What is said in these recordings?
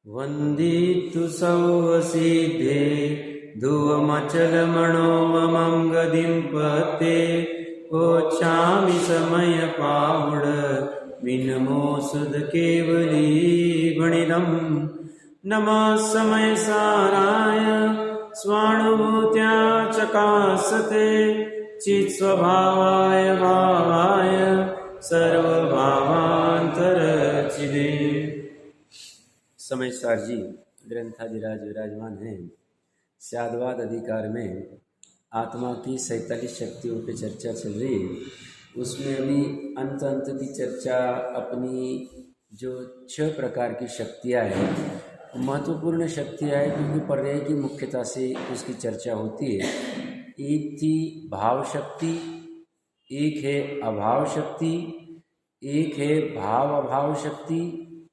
वन्दितु सौवसिद्धे धुवमचलमणोममं गदिं पते ओच्छामि समयपावड विनमोऽसुध केवली भणिदं नमः समयसाराय स्वानुभूत्या चकासते चित्स्वभावाय भावाय सर्वभावांतरचिदे। समयसार जी ग्रंथाधिराज विराजमान हैं। स्यादवाद अधिकार में आत्मा की 47 शक्तियों की चर्चा चल रही है। उसमें अभी अंत की चर्चा अपनी जो 6 प्रकार की शक्तियाँ हैं, महत्वपूर्ण शक्तियाँ हैं क्योंकि पर्याय की मुख्यता से उसकी चर्चा होती है। एक थी भाव शक्ति, एक है अभाव शक्ति, एक है भाव अभाव शक्ति,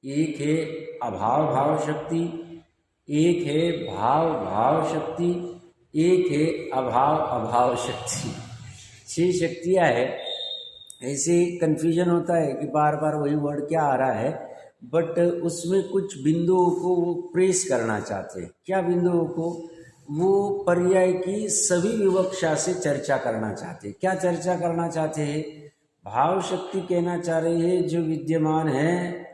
एक है अभाव भाव शक्ति, एक है भाव भाव शक्ति, एक है अभाव अभाव शक्ति। 6 शक्तियाँ हैं। ऐसे कन्फ्यूजन होता है कि बार बार वही वर्ड क्या आ रहा है, बट उसमें कुछ बिंदुओं को वो प्रेस करना चाहते हैं। क्या बिंदुओं को? वो पर्याय की सभी विवक्षा से चर्चा करना चाहते हैं। क्या चर्चा करना चाहते हैं? भाव शक्ति कहना चाह रही है जो विद्यमान है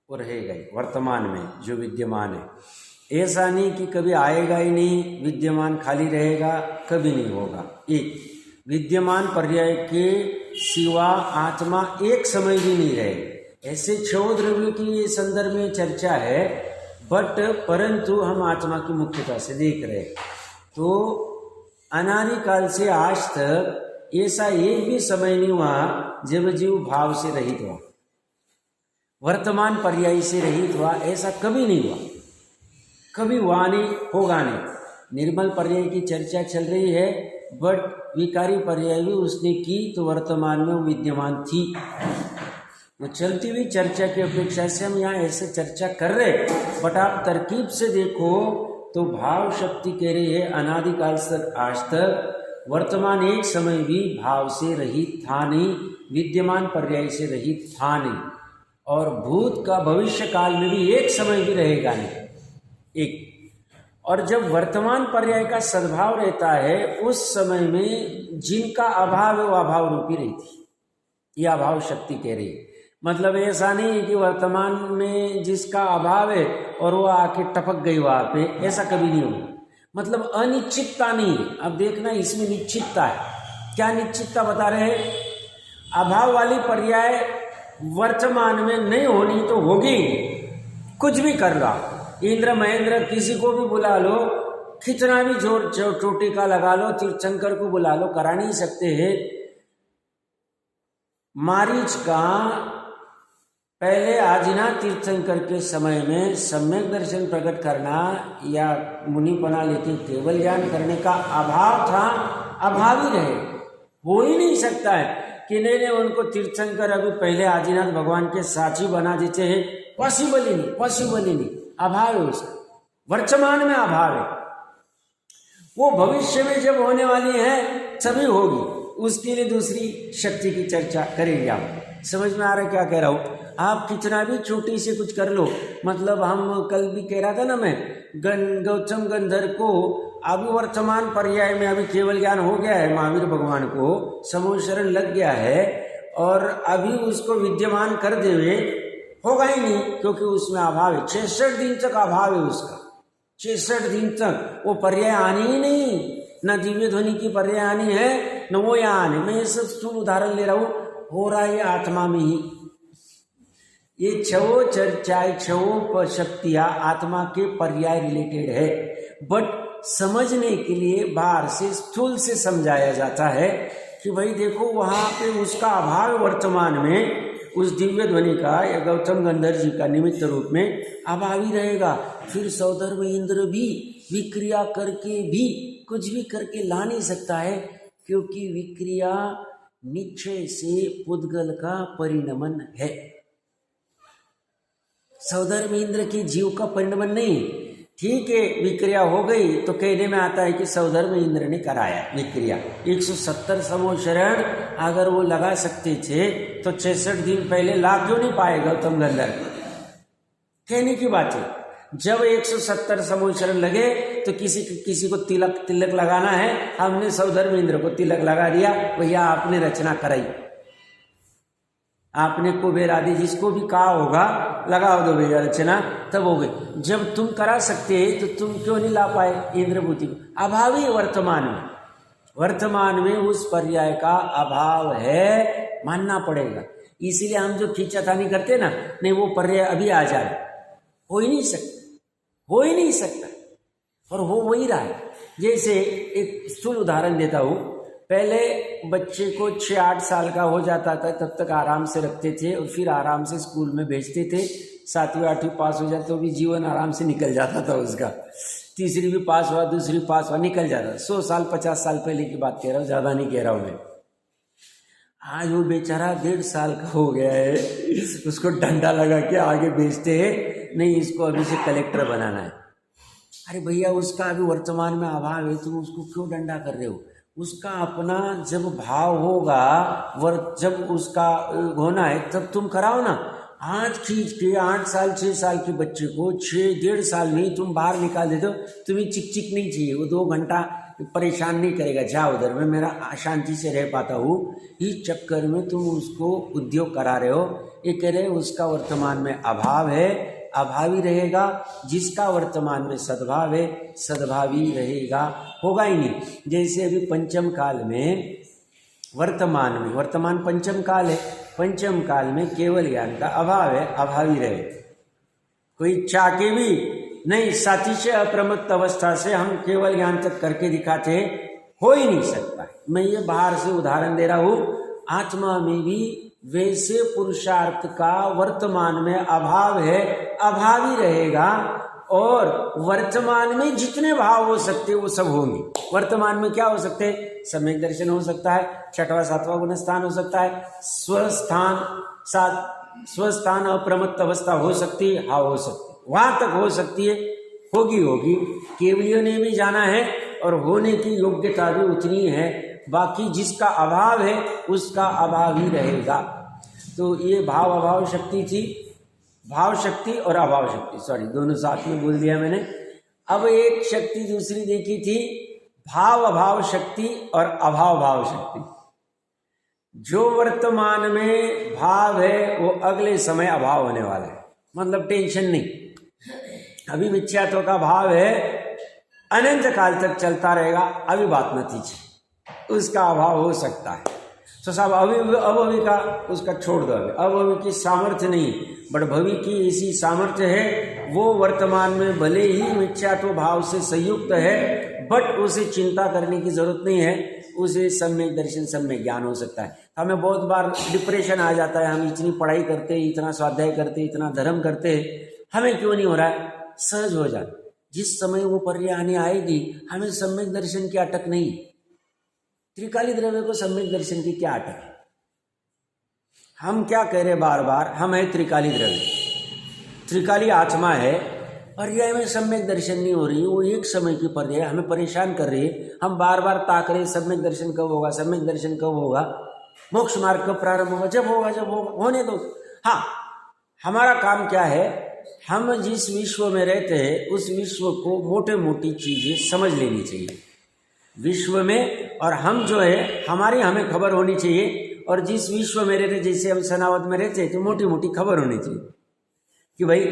वो रहेगा ही, वर्तमान में जो विद्यमान है। ऐसा नहीं कि कभी आएगा ही नहीं, विद्यमान खाली रहेगा, कभी नहीं होगा। एक विद्यमान पर्याय के सिवा आत्मा एक समय भी नहीं रहे। ऐसे 6 द्रव्यों की संदर्भ में चर्चा है, बट परंतु हम आत्मा की मुख्यता से देख रहे हैं। तो अनादि काल से आज तक ऐसा एक भी समय नहीं हुआ जब जीव भाव से रहित हुआ, वर्तमान पर्याय से रहित हुआ। ऐसा कभी नहीं हुआ, कभी हुआ नहीं, होगा नहीं। निर्मल पर्याय की चर्चा चल रही है, बट विकारी पर्याय भी उसने की तो वर्तमान में वो विद्यमान थी। वो चलती हुई चर्चा की अपेक्षा से हम यहाँ ऐसे चर्चा कर रहे, बट आप तरकीब से देखो तो भाव शक्ति कह रही है अनादिकाल से आज तक वर्तमान एक समय भी भाव से रहित था नहीं, विद्यमान पर्याय से रहित था नहीं, और भूत का भविष्य काल में भी एक समय भी रहेगा नहीं। एक और जब वर्तमान पर्याय का सद्भाव रहता है, उस समय में जिनका अभाव है वो अभाव रूपी रहती, यह अभाव शक्ति कह रही है। मतलब ऐसा नहीं है कि वर्तमान में जिसका अभाव है और वो आके टपक गई वहां पे, ऐसा कभी नहीं होगा। मतलब अनिश्चितता नहीं है। अब देखना इसमें निश्चितता है। क्या निश्चितता बता रहे हैं? अभाव वाली पर्याय वर्तमान में नहीं होनी तो होगी, कुछ भी कर रहा। इंद्र महेंद्र किसी को भी बुला लो, कितना भी जोर चोटी का लगा लो, तीर्थंकर को बुला लो, करा नहीं सकते हैं। मारीच का पहले आदिनाथ तीर्थंकर के समय में सम्यक दर्शन प्रकट करना या मुनिपना लेके केवल ज्ञान करने का अभाव था, अभाव ही रहे। हो ही नहीं सकता है कि नहीं उनको तीर्थंकर अभी पहले आदिनाथ भगवान के साथी बना देते हैं। पॉसिबल ही नहीं, पॉसिबल ही नहीं। अभाव है उसका, वर्तमान में अभाव है। वो भविष्य में जब होने वाली है तभी होगी, उसके लिए दूसरी शक्ति की चर्चा करेंगे। आप समझ में आ रहा है क्या कह रहा हूँ? आप कितना भी छोटी से कुछ कर लो, मतलब हम कल भी कह रहा था ना मैं, गौतम गंधर को अभी वर्तमान पर्याय में अभी केवल ज्ञान हो गया है, महावीर भगवान को समूह शरण लग गया है, और अभी उसको विद्यमान कर देवे होगा ही नहीं, क्योंकि उसमें अभाव है। 66 दिन तक अभाव है उसका, 66 दिन तक वो पर्याय आनी ही नहीं। न दिव्य ध्वनि की पर्याय आनी है, न वो यहाँ आने। मैं ये सब स्थूल उदाहरण ले रहा हूँ, हो रहा है आत्मा में ही। ये 6 चर्चाएं, 6 शक्तियां आत्मा के पर्याय रिलेटेड है, बट समझने के लिए बाहर से स्थूल से समझाया जाता है कि भाई देखो वहां पे उसका अभाव वर्तमान में, उस दिव्य ध्वनि का या गौतम गंधर जी का निमित्त रूप में अभाव ही रहेगा। फिर सौधर्म इंद्र भी विक्रिया करके भी कुछ भी करके ला नहीं सकता है, क्योंकि विक्रिया निश्चय से पुद्गल का परिणमन है। सौधर्म इंद्र की जीव का परिणमन नहीं। ठीक है, विक्रिया हो गई तो कहने में आता है कि सौधर्म इंद्र ने कराया विक्रिया। 170 समूह शरण अगर वो लगा सकते थे तो 66 दिन पहले ला क्यों नहीं पाए गौतम गंधर? कहने की बात है। जब 170 संवत्सर लगे तो किसी को तिलक लगाना है, हमने सौधर्मेंद्र को तिलक लगा दिया, भैया आपने रचना कराई, आपने कुबेर आदि जिसको भी कहा होगा लगाओ दो भैया रचना, तब हो गई। जब तुम करा सकते तो तुम क्यों नहीं ला पाए इंद्रभूति को? अभावी वर्तमान में उस पर्याय का अभाव है, मानना पड़ेगा। इसीलिए हम जो खींचातानी करते ना, नहीं वो पर्याय अभी आ जाए, हो ही नहीं सकता और हो वही रहा है। जैसे एक स्थूल उदाहरण देता हूँ, पहले बच्चे को 6-8 साल का हो जाता था तब तक आराम से रखते थे और फिर आराम से स्कूल में भेजते थे। 7वीं 8वीं पास हो जाता तो भी जीवन आराम से निकल जाता था उसका। तीसरी भी पास हुआ, दूसरी पास हुआ, निकल जाता। 100 साल 50 साल पहले की बात कह रहा हूँ, ज़्यादा नहीं कह रहा हूँ मैं। आज वो बेचारा 1.5 साल का हो गया है, उसको डंडा लगा के आगे भेजते हैं, नहीं इसको अभी से कलेक्टर बनाना है। अरे भैया उसका अभी वर्तमान में अभाव है, तुम उसको क्यों डंडा कर रहे हो? उसका अपना जब भाव होगा, जब उसका होना है तब तुम कराओ ना। आज खींच के 8 साल 6 साल के बच्चे को 1.5 साल में तुम बाहर निकाल देते हो, तुम्हें चिक नहीं चाहिए, वो 2 घंटा परेशान नहीं करेगा, जा उधर में मेरा शांति से रह पाता हूँ। इस चक्कर में तुम उसको उद्योग करा रहे हो। ये कह रहे उसका वर्तमान में अभाव है, अभावी रहेगा। जिसका वर्तमान में सद्भाव है, सद्भावी रहेगा, होगा ही नहीं। जैसे अभी पंचम काल में वर्तमान पंचम काल है, पंचम काल में केवल ज्ञान का अभाव है, अभावी रहे। कोई चाह के भी नहीं, सातिशय अप्रमत्त अवस्था से हम केवल ज्ञान तक करके दिखाते हैं, हो ही नहीं सकता। मैं ये बाहर से उदाहरण दे रहा हूँ। आत्मा में भी वैसे पुरुषार्थ का वर्तमान में अभाव है, अभावी रहेगा। और वर्तमान में जितने भाव हो सकते वो सब होंगे। वर्तमान में क्या हो सकते हैं? सम्यक दर्शन हो सकता है, 6वां 7वां गुण स्थान हो सकता है, स्वस्थान अप्रमत्त अवस्था हो सकती है, हाँ हो सकती है, वहां तक हो सकती है, होगी। केवलियों ने भी जाना है और होने की योग्यता भी उतनी है। बाकी जिसका अभाव है उसका अभाव ही रहेगा। तो ये भाव अभाव शक्ति थी, भाव शक्ति और अभाव शक्ति, सॉरी दोनों साथ में बोल दिया मैंने। अब एक शक्ति दूसरी देखी थी, भाव अभाव शक्ति और अभाव भाव शक्ति। जो वर्तमान में भाव है वो अगले समय अभाव होने वाला है, मतलब टेंशन नहीं। अभी मिथ्यात्व का भाव है, अनंत काल तक चलता रहेगा, अभी बात न थी, उसका अभाव हो सकता है। तो साहब अभवी का उसका छोड़ दो, अभवी की सामर्थ्य नहीं, बट भवी की ऐसी सामर्थ्य है, वो वर्तमान में भले ही मिथ्यात्व भाव से संयुक्त है, बट उसे चिंता करने की जरूरत नहीं है, उसे सम्यक दर्शन सम्यक ज्ञान हो सकता है। हमें बहुत बार डिप्रेशन आ जाता है, हम इतनी पढ़ाई करते, इतना स्वाध्याय करते, इतना धर्म करते, हमें क्यों नहीं हो रहा है? सहज हो जाए। जिस समय वो पर्याय आएगी, हमें सम्यक दर्शन की अटक नहीं। त्रिकाली द्रव्य को सम्यक दर्शन की क्या अटक है? हम क्या कह रहे बार बार, हम है त्रिकाली द्रव्य, त्रिकाली आत्मा है, पर्याय में सम्यक दर्शन नहीं हो रही, वो एक समय की पर्याय हमें परेशान कर रही है। हम बार बार ताक रहे सम्यक दर्शन कब होगा, सम्यक दर्शन कब होगा, मोक्ष मार्ग कब प्रारंभ होगा, जब होगा होने दो। हाँ, हमारा काम क्या है, हम जिस विश्व में रहते हैं उस विश्व को मोटे मोटी चीजें समझ लेनी चाहिए विश्व में, और हम जो है हमें खबर होनी चाहिए। और जिस विश्व में रहते, जैसे हम सनावद में रहते हैं, तो मोटी मोटी खबर होनी चाहिए कि भाई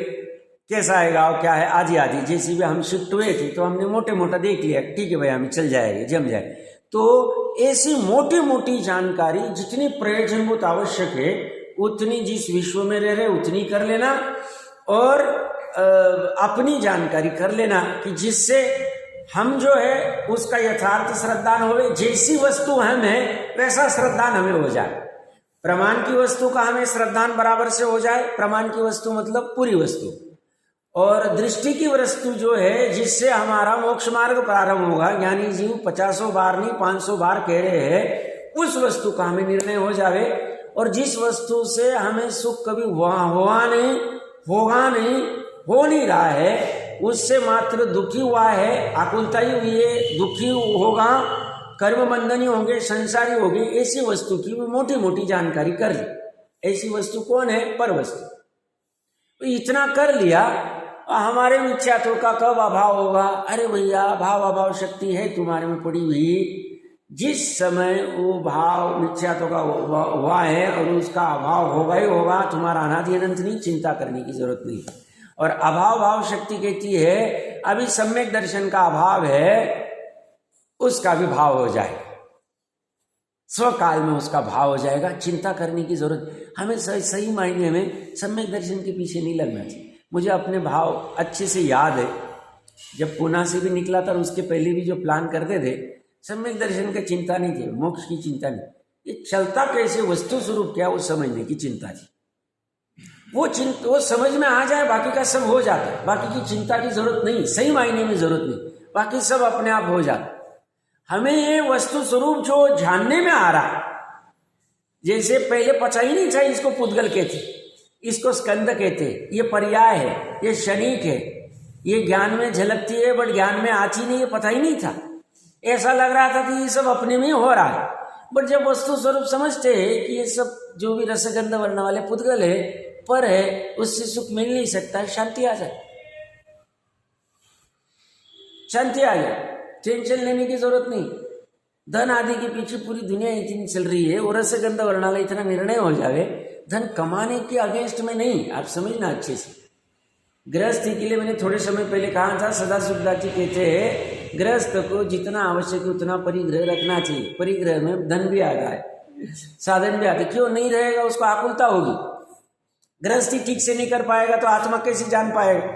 कैसा आएगा और क्या है, आधी जैसे भी हम शिफ्ट हुए थे तो हमने मोटे मोटा देख लिया, ठीक है भाई हमें चल जाएगा, जम जाए। तो ऐसी मोटी मोटी जानकारी जितनी प्रयोजनभूत आवश्यक है उतनी जिस विश्व में रह रहे उतनी कर लेना, और अपनी जानकारी कर लेना कि जिससे हम जो है उसका यथार्थ श्रद्धान होवे। जैसी वस्तु हम है वैसा श्रद्धान हमें हो जाए। प्रमाण की वस्तु का हमें श्रद्धान बराबर से हो जाए। प्रमाण की वस्तु मतलब पूरी वस्तु, और दृष्टि की वस्तु जो है जिससे हमारा मोक्ष मार्ग प्रारंभ होगा, यानी जीव 50 बार नहीं 500 बार कह रहे हैं, उस वस्तु का हमें निर्णय हो जावे। और जिस वस्तु से हमें सुख कभी होगा नहीं, हो नहीं रहा है, उससे मात्र दुखी हुआ है, आकुलता ही हुई है, दुखी होगा, कर्म बंधनी होंगे, संसारी होगी, ऐसी वस्तु की मोटी मोटी जानकारी कर ली। ऐसी वस्तु कौन है? पर वस्तु। तो इतना कर लिया, हमारे में इच्छात्व का कब अभाव होगा? अरे भैया, भाव अभाव शक्ति है तुम्हारे में पड़ी हुई। जिस समय वो भाव मिथ्यात्व का हुआ है और उसका अभाव होगा ही होगा, तुम्हारा अनादि अनंत नहीं, चिंता करने की जरूरत नहीं। और अभाव भाव शक्ति कहती है अभी सम्यक दर्शन का अभाव है, उसका भी भाव हो जाए, स्वकाल में उसका भाव हो जाएगा, चिंता करने की जरूरत। हमें सही मायने में सम्यक दर्शन के पीछे नहीं लगना चाहिए। मुझे अपने भाव अच्छे से याद है, जब पूना से भी निकला था उसके पहले भी जो प्लान करते थे, सम्यक दर्शन की चिंता नहीं थी, मोक्ष की चिंता नहीं, ये चलता कैसे वस्तु स्वरूप क्या वो समझने की चिंता थी। वो समझ में आ जाए, बाकी का सब हो जाता है, बाकी की चिंता की जरूरत नहीं, सही मायने में जरूरत नहीं, बाकी सब अपने आप हो जाता। हमें ये वस्तु स्वरूप जो जानने में आ रहा है, जैसे पहले पता ही नहीं था इसको पुद्गल कहते, इसको स्कंद कहते, ये पर्याय है, ये क्षणिक है, ये ज्ञान में झलकती है बट ज्ञान में आती नहीं, ये पता ही नहीं था। ऐसा लग रहा था कि ये सब अपने में ही हो रहा है, बट जब वस्तु स्वरूप समझते हैं कि ये सब जो भी रसगंध वर्ण वाले पुद्गल है, पर है, उससे सुख मिल नहीं सकता है, शांति आ जाए, शांति आ जाए, टेंशन लेने की जरूरत नहीं। धन आदि के पीछे पूरी दुनिया इतनी चल रही है, और रसगंध वर्णाला इतना निर्णय हो जाए, धन कमाने के अगेंस्ट में नहीं, आप समझना अच्छे से। गृहस्थी के लिए मैंने थोड़े समय पहले कहा था, सदाशिवदास जी कहते हैं गृहस्थ को जितना आवश्यक है उतना परिग्रह रखना चाहिए। परिग्रह में धन भी आता है, साधन भी आते, क्यों नहीं रहेगा, उसको आकुलता होगी। गृहस्थी ठीक से नहीं कर पाएगा तो आत्मा कैसे जान पाएगा?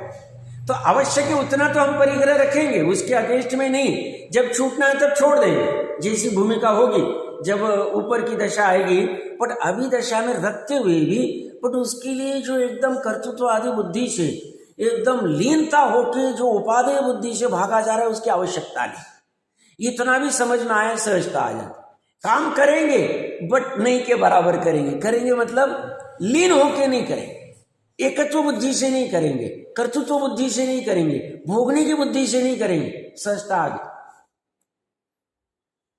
तो आवश्यक है उतना तो हम परिग्रह रखेंगे, उसके अगेंस्ट में नहीं। जब छूटना है तब छोड़ देंगे, जैसी भूमिका होगी, जब ऊपर की दशा आएगी। बट अभी दशा में रखते हुए भी, बट उसके लिए जो एकदम कर्तृत्व आदि बुद्धि से एकदम लीनता होके जो उपादेय बुद्धि से भागा जा रहा है, उसकी आवश्यकता नहीं। इतना भी समझ में आया, सहजता आ जाती। काम करेंगे बट नहीं के बराबर करेंगे। करेंगे मतलब लीन होके नहीं करेंगे, एकत्व बुद्धि से नहीं करेंगे, कर्तृत्व बुद्धि से नहीं करेंगे, भोगने की बुद्धि से नहीं करेंगे, सहजता आ गई।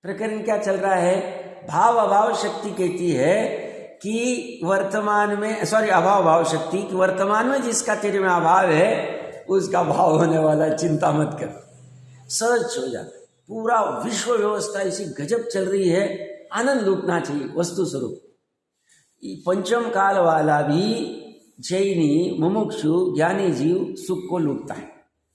प्रकरण क्या चल रहा है? भाव अभाव शक्ति कहती है कि वर्तमान में, अभाव भाव शक्ति कि वर्तमान में जिसका तेरे में अभाव है उसका भाव होने वाला, चिंता मत कर, सहज हो जा। पूरा विश्व व्यवस्था इसी गजब चल रही है, आनंद लूटना चाहिए वस्तु स्वरूप। पंचम काल वाला भी जैनी मुमुक्षु ज्ञानी जीव सुख को लूटता है।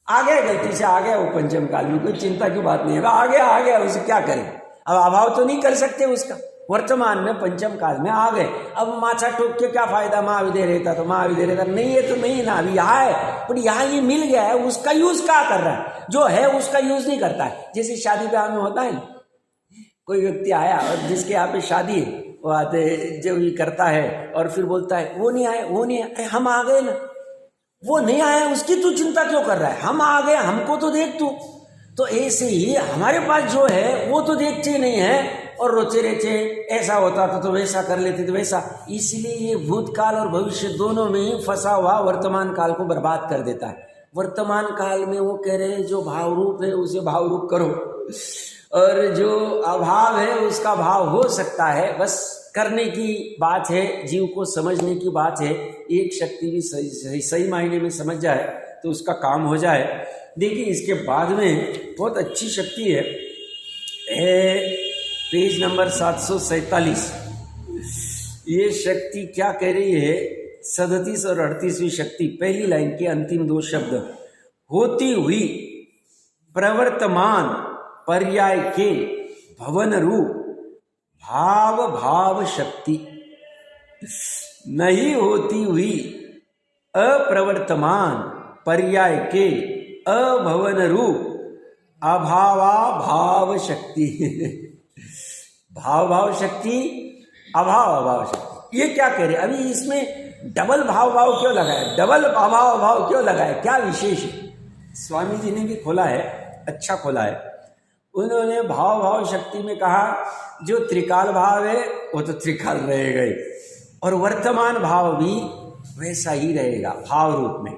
आ गया, गलती से आ गया वो पंचम काल में, कोई चिंता की बात नहीं है, आ गया उसे क्या करें, अब अभाव तो नहीं कर सकते उसका। वर्तमान में पंचम काल में आ गए, अब माछा ठोक के क्या फायदा, महाविदय रहता तो महाविदय रहता, नहीं है तो नहीं ना, अभी यहाँ है, पर यहाँ ये मिल गया है, उसका यूज क्या कर रहा है? जो है उसका यूज नहीं करता है। जैसे शादी ब्याह में होता है, कोई व्यक्ति आया और जिसके यहाँ पे शादी है, वो आते जो ये करता है और फिर बोलता है वो नहीं आए, वो नहीं आए। अरे हम आ गए ना, वो नहीं आया उसकी तू चिंता क्यों कर रहा है? हम आ गए, हमको तो देख तू। तो ऐसे ही हमारे पास जो है वो तो देखते नहीं है और रोते रहते, ऐसा होता तो वैसा कर लेते तो वैसा। इसलिए ये भूतकाल और भविष्य दोनों में ही फंसा हुआ वर्तमान काल को बर्बाद कर देता है। वर्तमान काल में वो कह रहे हैं जो भाव रूप है उसे भाव रूप करो, और जो अभाव है उसका भाव हो सकता है, बस करने की बात है, जीव को समझने की बात है। एक शक्ति भी सही मायने में समझ जाए तो उसका काम हो जाए। देखिए इसके बाद में बहुत अच्छी शक्ति है, पेज नंबर 747। ये शक्ति क्या कह रही है? 37 और 38वीं शक्ति, पहली लाइन के अंतिम दो शब्द, होती हुई प्रवर्तमान पर्याय के भवन रूप भाव शक्ति, नहीं होती हुई अप्रवर्तमान पर्याय के अभवन रूप अभावा भाव शक्ति। भाव शक्ति, अभाव शक्ति, ये क्या कह रहे? अभी इसमें डबल भाव क्यों लगाया, डबल अभाव क्यों लगाया, क्या विशेष है? स्वामी जी ने भी खोला है, अच्छा खोला है। उन्होंने भाव शक्ति में कहा जो त्रिकाल भाव है वो तो त्रिकाल रहेगा ही, और वर्तमान भाव भी वैसा ही रहेगा भाव रूप में।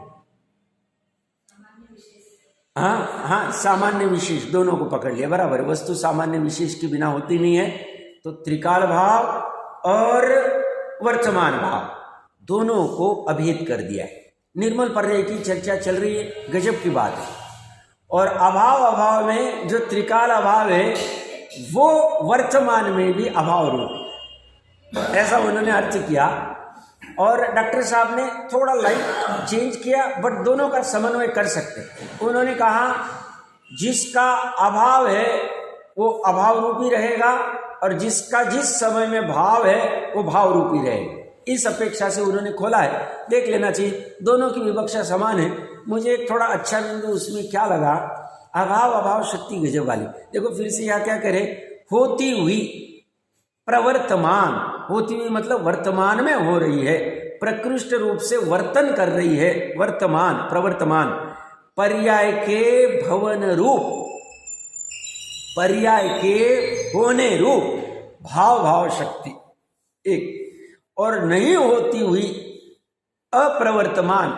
हाँ, सामान्य विशेष दोनों को पकड़ लिया, बराबर। वस्तु सामान्य विशेष के बिना होती नहीं है, तो त्रिकाल भाव और वर्तमान भाव दोनों को अभेद कर दिया है। निर्मल पर्याय की चर्चा चल रही है, गजब की बात है। और अभाव में जो त्रिकाल अभाव है वो वर्तमान में भी अभाव रूप, ऐसा उन्होंने अर्थ किया। और डॉक्टर साहब ने थोड़ा लाइट चेंज किया, बट दोनों का समन्वय कर सकते। उन्होंने कहा जिसका अभाव है वो अभाव रूपी रहेगा और जिसका जिस समय में भाव है वो भाव रूपी रहेगा। इस अपेक्षा से उन्होंने खोला है, देख लेना चाहिए, दोनों की विवक्षा समान है। मुझे थोड़ा अच्छा बिंदु उसमें क्या लगा, अभाव शक्ति गजब वाली। देखो फिर से यहाँ क्या करे, होती हुई प्रवर्तमान, होती हुई मतलब वर्तमान में हो रही है, प्रकृष्ट रूप से वर्तन कर रही है, वर्तमान प्रवर्तमान, पर्याय के भवन रूप, पर्याय के होने रूप भाव शक्ति एक, और नहीं होती हुई अप्रवर्तमान,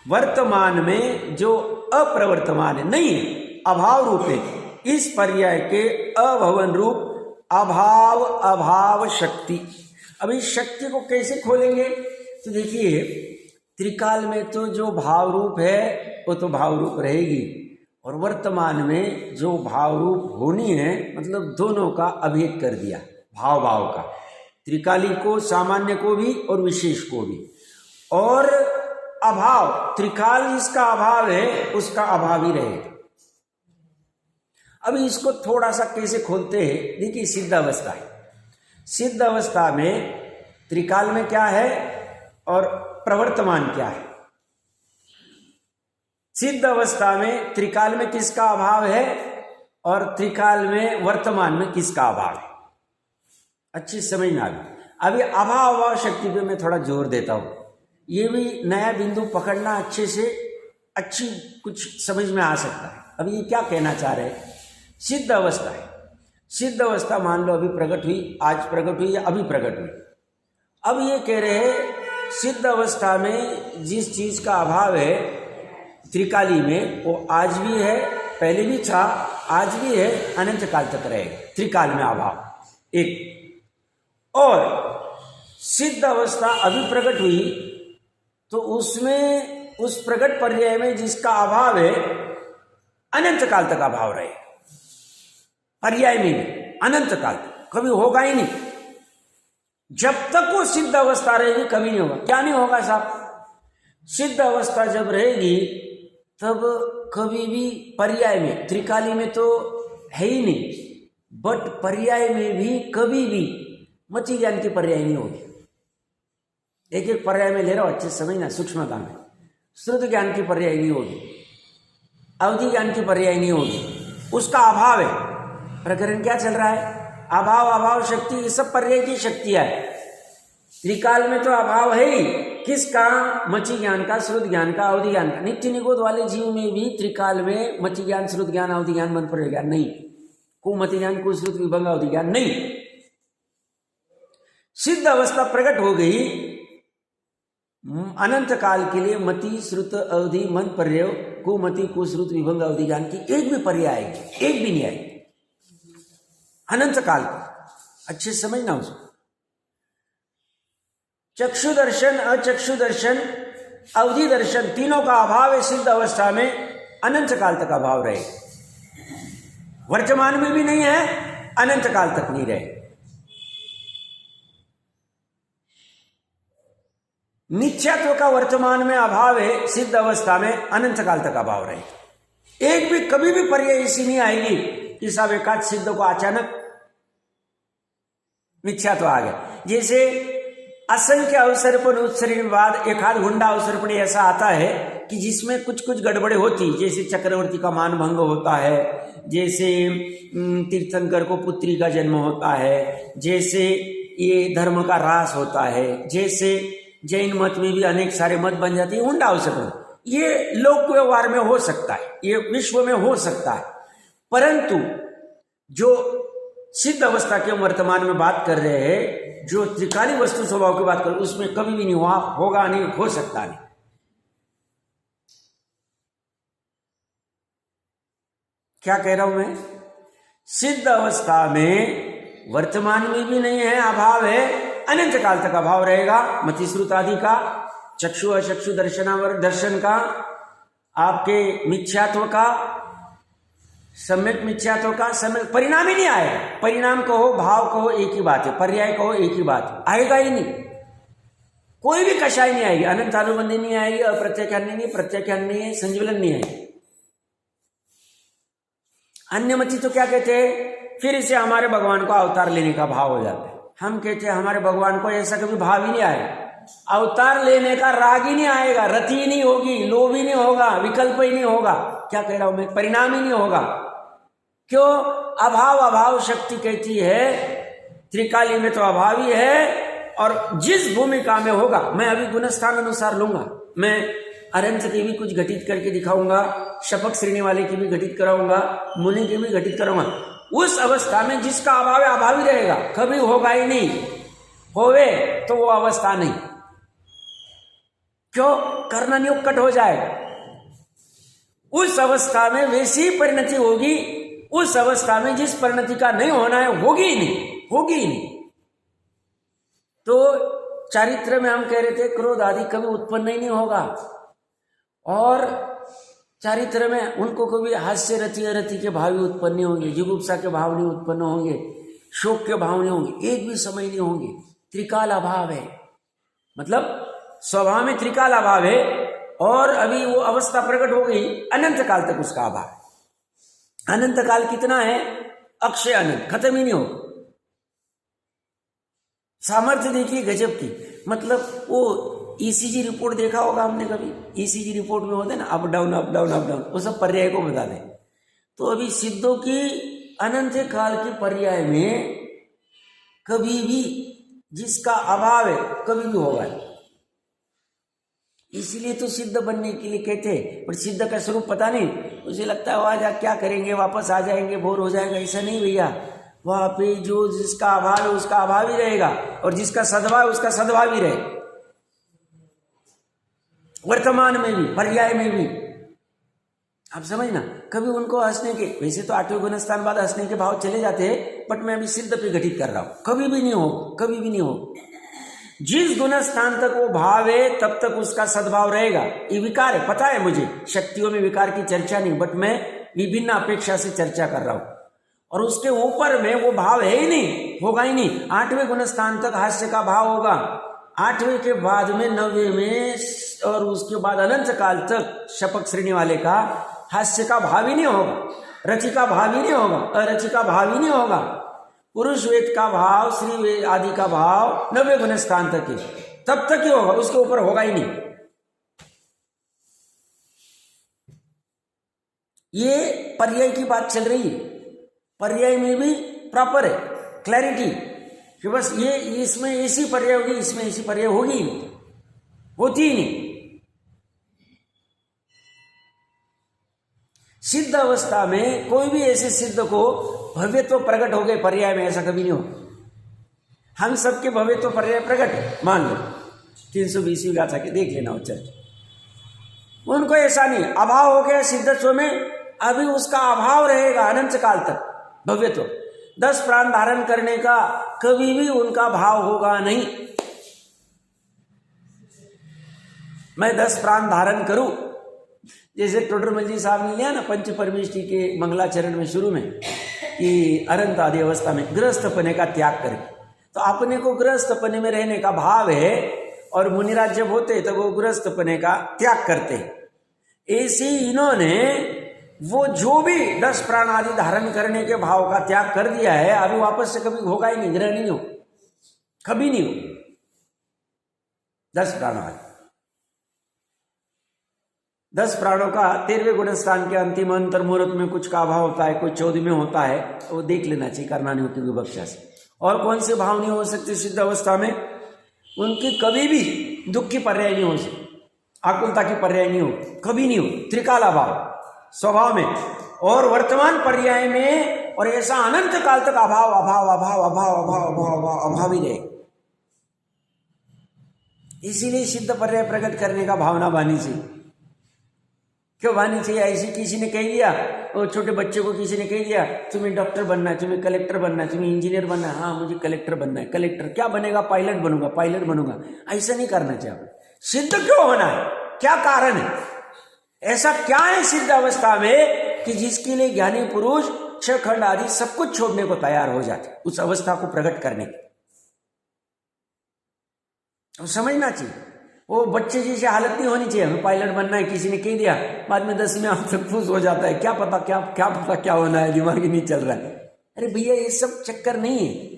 वर्तमान में जो अप्रवर्तमान है, नहीं है, अभाव रूप है, इस पर्याय के अभवन रूप अभाव शक्ति। अब इस शक्ति को कैसे खोलेंगे, तो देखिए त्रिकाल में तो जो भाव रूप है वो तो भाव रूप रहेगी, और वर्तमान में जो भाव रूप होनी है, मतलब दोनों का अभेद कर दिया, भाव का, त्रिकाली को, सामान्य को भी और विशेष को भी। और अभाव, त्रिकाल जिसका अभाव है उसका अभाव ही रहेगा। अभी इसको थोड़ा सा कैसे खोलते हैं, देखिए सिद्ध अवस्था है, सिद्ध अवस्था में त्रिकाल में क्या है और प्रवर्तमान क्या है। सिद्ध अवस्था में त्रिकाल में किसका अभाव है और त्रिकाल में वर्तमान में किसका अभाव है, अच्छी समझ में आ गई। अभी अभाव शक्ति पे मैं थोड़ा जोर देता हूं, ये भी नया बिंदु पकड़ना अच्छे से, अच्छी कुछ समझ में आ सकता है। अभी ये क्या कहना चाह रहे हैं, सिद्ध अवस्था है, सिद्ध अवस्था मान लो अभी प्रकट हुई, आज प्रकट हुई या अभी प्रकट हुई। अब ये कह रहे हैं सिद्ध अवस्था में जिस चीज का अभाव है त्रिकाली में, वो आज भी है, पहले भी था, आज भी है, अनंत काल तक रहेगा त्रिकाल में अभाव एक। और सिद्ध अवस्था अभी प्रकट हुई तो उसमें उस प्रकट पर्याय में जिसका अभाव है अनंत काल तक अभाव रहेगा, पर्याय में भी अनंत काल तक, कभी होगा ही नहीं। जब तक वो सिद्ध अवस्था रहेगी कभी नहीं होगा। क्या नहीं होगा साहब, सिद्ध अवस्था जब रहेगी तब कभी भी पर्याय में, त्रिकाली में तो है ही नहीं, बट पर्याय में भी कभी भी मति ज्ञान की पर्याय नहीं होगी। एक एक पर्याय में ले रहा हूं, अच्छे समझना, सूक्ष्मता में। श्रुत ज्ञान की पर्याय नहीं होगी, अवधि ज्ञान की पर्याय नहीं होगी, उसका अभाव है। प्रकरण क्या चल रहा है, अभाव शक्ति, ये सब पर्याय की शक्तियां है। त्रिकाल में तो अभाव है ही, किसका, मति ज्ञान का, श्रुत ज्ञान का, अवधि ज्ञान का। नित्य निगोद वाले जीव में भी त्रिकाल में मति ज्ञान, श्रुत ज्ञान, अवधि ज्ञान, मन पर्याय ज्ञान नहीं, कुमति ज्ञान, कुश्रुत विभंग अवधि ज्ञान नहीं। सिद्ध अवस्था प्रकट हो गई, अनंत काल के लिए मति, श्रुत, अवधि, मन पर्याय, कुमति, कुश्रुत, विभंग अवधि ज्ञान की एक भी पर्याय आएगी, एक भी नहीं आएगी अनंत काल को। अच्छे समझना उसको। चक्षु दर्शन, अचक्षु दर्शन, अवधि दर्शन, तीनों का अभाव है सिद्ध अवस्था में, अनंत काल तक अभाव रहे। वर्तमान में भी नहीं है, अनंत काल तक नहीं रहे। नित्यत्व का वर्तमान में अभाव है, सिद्ध अवस्था में अनंत काल तक अभाव रहे। एक भी कभी भी पर्याय ऐसी नहीं आएगी कि सब एकाध सिद्ध को अचानक मिथ्यात्व आ गया। जैसे असंख्य अवसरपण उत्सर्गवाद, एकाध हुंडा अवसरपण ऐसा आता है कि जिसमें कुछ कुछ गड़बड़े होती, जैसे चक्रवर्ती का मान भंग होता है, जैसे तीर्थंकर को पुत्री का जन्म होता है, जैसे ये धर्म का ह्रास होता है, जैसे जैन मत में भी अनेक सारे मत बन जाते हैं, हुंडा अवसरपण। ये लोक व्यवहार में हो सकता है, ये विश्व में हो सकता है, परंतु जो सिद्ध अवस्था के वर्तमान में बात कर रहे हैं, जो त्रिकाली वस्तु स्वभाव की बात कर रहे हैं, उसमें कभी भी नहीं हुआ, होगा नहीं, हो सकता नहीं। क्या कह रहा हूं मैं, सिद्ध अवस्था में वर्तमान में भी नहीं है, अभाव है, अनंत काल तक अभाव रहेगा मति श्रुत आदि का, चक्षु अचक्षु दर्शनावर दर्शन का, आपके मिथ्यात्व का, सम्यक मिथ्यात्व का सम्यक परिणाम ही नहीं आएगा। परिणाम कहो भाव कहो एक ही बात है, पर्याय कहो एक ही बात है, आएगा ही नहीं। कोई भी कषाय नहीं आएगी, अनंत अनुबंधी नहीं आएगी, अप्रत्याख्यान नहीं, प्रत्याख्यान नहीं है, संज्वलन नहीं आएगी। अन्यमति तो क्या कहते हैं, फिर इसे हमारे भगवान को अवतार लेने का भाव हो जाता है। हम कहते हैं हमारे भगवान को ऐसा कभी भाव ही नहीं आएगा, अवतार लेने का राग ही नहीं आएगा, रति ही नहीं होगी, लोभ ही नहीं होगा, विकल्प ही नहीं होगा। क्या कह रहा हूं मैं, परिणाम ही नहीं होगा। क्यों? अभाव अभाव शक्ति कहती है, त्रिकाली में तो अभाव ही है, और जिस भूमिका में होगा, मैं अभी गुणस्थान अनुसार लूंगा, मैं अरंत की भी कुछ घटित करके दिखाऊंगा, शपक श्रेणी वाले की भी घटित कराऊंगा, मुनि की भी घटित कराऊंगा। उस अवस्था में जिसका अभाव है अभाव ही रहेगा, कभी होगा ही नहीं, होवे तो वो अवस्था नहीं। क्यों? करना नियुक्त हो जाएगा। उस अवस्था में वैसी परिणति होगी, उस अवस्था में जिस परिणति का नहीं होना है होगी ही नहीं, होगी ही नहीं। तो चारित्र में हम कह रहे थे क्रोध आदि कभी उत्पन्न ही नहीं होगा, और चारित्र में उनको कभी हास्य रति अरति के भाव ही उत्पन्न नहीं होंगे, जुगुप्सा के भाव नहीं उत्पन्न होंगे, शोक के भाव नहीं होंगे, एक भी समय नहीं होंगे। त्रिकाल अभाव है, मतलब स्वभाव में त्रिकाल अभाव है, और अभी वो अवस्था प्रकट हो गई, अनंत काल तक उसका अभाव है। अनंत काल कितना है? अक्षय अनंत, खत्म ही नहीं हो। सामर्थ्य देखिए गजब की, मतलब वो ईसीजी रिपोर्ट देखा होगा हमने कभी, ईसीजी रिपोर्ट में होते ना up down up down up down, वो सब पर्याय को बता दें। तो अभी सिद्धों की अनंत काल के पर्याय में कभी भी जिसका अभाव है कभी भी होगा। इसीलिए तो सिद्ध बनने के लिए कहते हैं, पर सिद्ध का स्वरूप पता नहीं, उसे लगता है वहां जा क्या करेंगे, वापस आ जाएंगे, बोर हो जाएगा। ऐसा नहीं भैया, वहां पे जो जिसका अभाव है उसका अभाव ही रहेगा, और जिसका सद्भाव है उसका सद्भाव ही रहे, वर्तमान में भी पर्याय में भी। आप समझना, कभी उनको हंसने के, वैसे तो 8वें गुणस्थान बाद हंसने के भाव चले जाते हैं, बट मैं अभी सिद्ध पे घटित कर रहा हूं, कभी भी नहीं हो, कभी भी नहीं हो। जिस गुणस्थान तक वो भाव है तब तक उसका सद्भाव रहेगा। ये विकार है, पता है मुझे, शक्तियों में विकार की चर्चा नहीं, बट मैं विभिन्न अपेक्षा से चर्चा कर रहा हूं। और उसके ऊपर में वो भाव है ही नहीं, होगा ही नहीं। 8वें गुणस्थान तक हास्य का भाव होगा, 8वें के बाद में 9वें में, और उसके बाद अनंत काल तक शपक श्रेणी वाले का हास्य का भाव ही नहीं होगा, रचि का भाव ही नहीं होगा, अरचि का भाव ही नहीं होगा। पुरुष वेद का भाव, श्री वेद आदि का भाव 9वें गुणस्थान तक ही, तब तक ही होगा, उसके ऊपर होगा ही नहीं। ये पर्याय की बात चल रही है, पर्याय में भी प्रॉपर है क्लैरिटी कि बस ये इसमें ऐसी पर्याय होगी, इसमें ऐसी पर्याय होगी ही नहीं, होती ही नहीं। सिद्ध अवस्था में कोई भी ऐसे सिद्ध को भव्यत्व प्रकट हो गए पर्याय में, ऐसा कभी नहीं हो। हम सबके भव्यत्व पर्याय प्रकट है, मान लो 320वीं गाथा के देख लेना उच्चर, उनको ऐसा नहीं, अभाव हो गया सिद्धत्व में, अभी उसका अभाव रहेगा अनंत काल तक भव्यत्व। 10 प्राण धारण करने का कभी भी उनका भाव होगा नहीं। मैं 10 प्राण धारण करूं, जैसे टोडरमल जी साहब ने लिया ना पंच परमेष्टि के मंगलाचरण में शुरू में, कि अनंत आदि अवस्था में गृहस्थपने का त्याग करें, तो अपने को गृहस्थपने में रहने का भाव है, और मुनिराज जब होते तो वो गृहस्थपने का त्याग करते। ऐसे इन्होंने वो जो भी 10 प्राण आदि धारण करने के भाव का त्याग कर दिया है, अभी वापस से कभी होगा ही नहीं, ग्रहण नहीं हो, कभी नहीं हो। 10 प्राण आदि, 10 प्राणों का 13वें गुणस्थान के अंतिम अंतर मुहूर्त में कुछ का अभाव होता है, कोई 14 में होता है, वो देख लेना चाहिए, करना नहीं होती विवक्षा से। और कौन से भाव नहीं हो सकते सिद्ध अवस्था में? उनकी कभी भी दुख की पर्याय नहीं हो सकती, आकुलता की पर्याय नहीं हो, कभी नहीं हो। त्रिकाल अभाव स्वभाव में और वर्तमान पर्याय में, और ऐसा अनंत काल तक अभाव अभाव अभाव अभाव अभाव अभाव अभाव ही रहे। इसीलिए सिद्ध पर्याय प्रकट करने का भावना बानी चाहिए। क्यों बानी चाहिए? ऐसी किसी ने कह दिया, वो छोटे बच्चे को किसी ने कह दिया तुम्हें डॉक्टर बनना है, तुम्हें कलेक्टर बनना है, तुम्हें इंजीनियर बनना है, हाँ मुझे कलेक्टर बनना है। कलेक्टर क्या बनेगा? पायलट बनूंगा, पायलट बनूंगा। ऐसा नहीं करना चाहिए। सिद्ध क्यों होना है, क्या कारण है, ऐसा क्या है सिद्ध अवस्था में कि जिसके लिए ज्ञानी पुरुष छह खंड आदि सब कुछ छोड़ने को तैयार हो जाते, उस अवस्था को प्रकट करने की। तो समझना चाहिए, वो बच्चे जैसी हालत नहीं होनी चाहिए, हमें पायलट बनना है किसी ने कह दिया, बाद में 10 में आप तक खुश हो जाता है, क्या पता क्या होना है, दिमाग ही नहीं चल रहा है। अरे भैया ये सब चक्कर नहीं है,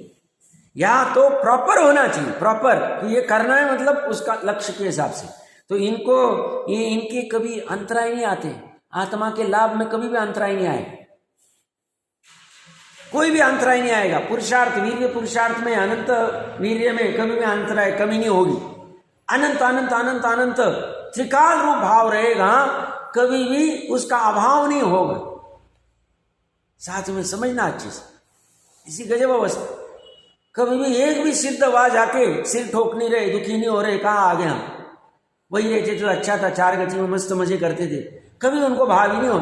यहाँ तो प्रॉपर होना चाहिए, प्रॉपर कि ये करना है मतलब उसका लक्ष्य के हिसाब से। तो इनके कभी अंतराय नहीं आते, आत्मा के लाभ में कभी भी अंतराय नहीं आएगा, कोई भी अंतराय नहीं आएगा। पुरुषार्थ वीर्य पुरुषार्थ में, अनंत वीर्य में कभी भी अंतराय कमी नहीं होगी। अनंत अनंत अनंत अनंत त्रिकाल रूप भाव रहेगा, कभी भी उसका अभाव नहीं होगा। साथ में समझना अच्छे से, इसी गजब अवस्था, कभी भी एक भी सिद्ध आवाज आके सिर ठोक नहीं रहे, दुखी नहीं हो रहे, कहाँ आ गए हम, वही रहते तो अच्छा था, 4 गति में मस्त मजे करते थे, कभी उनको भाव ही नहीं हो,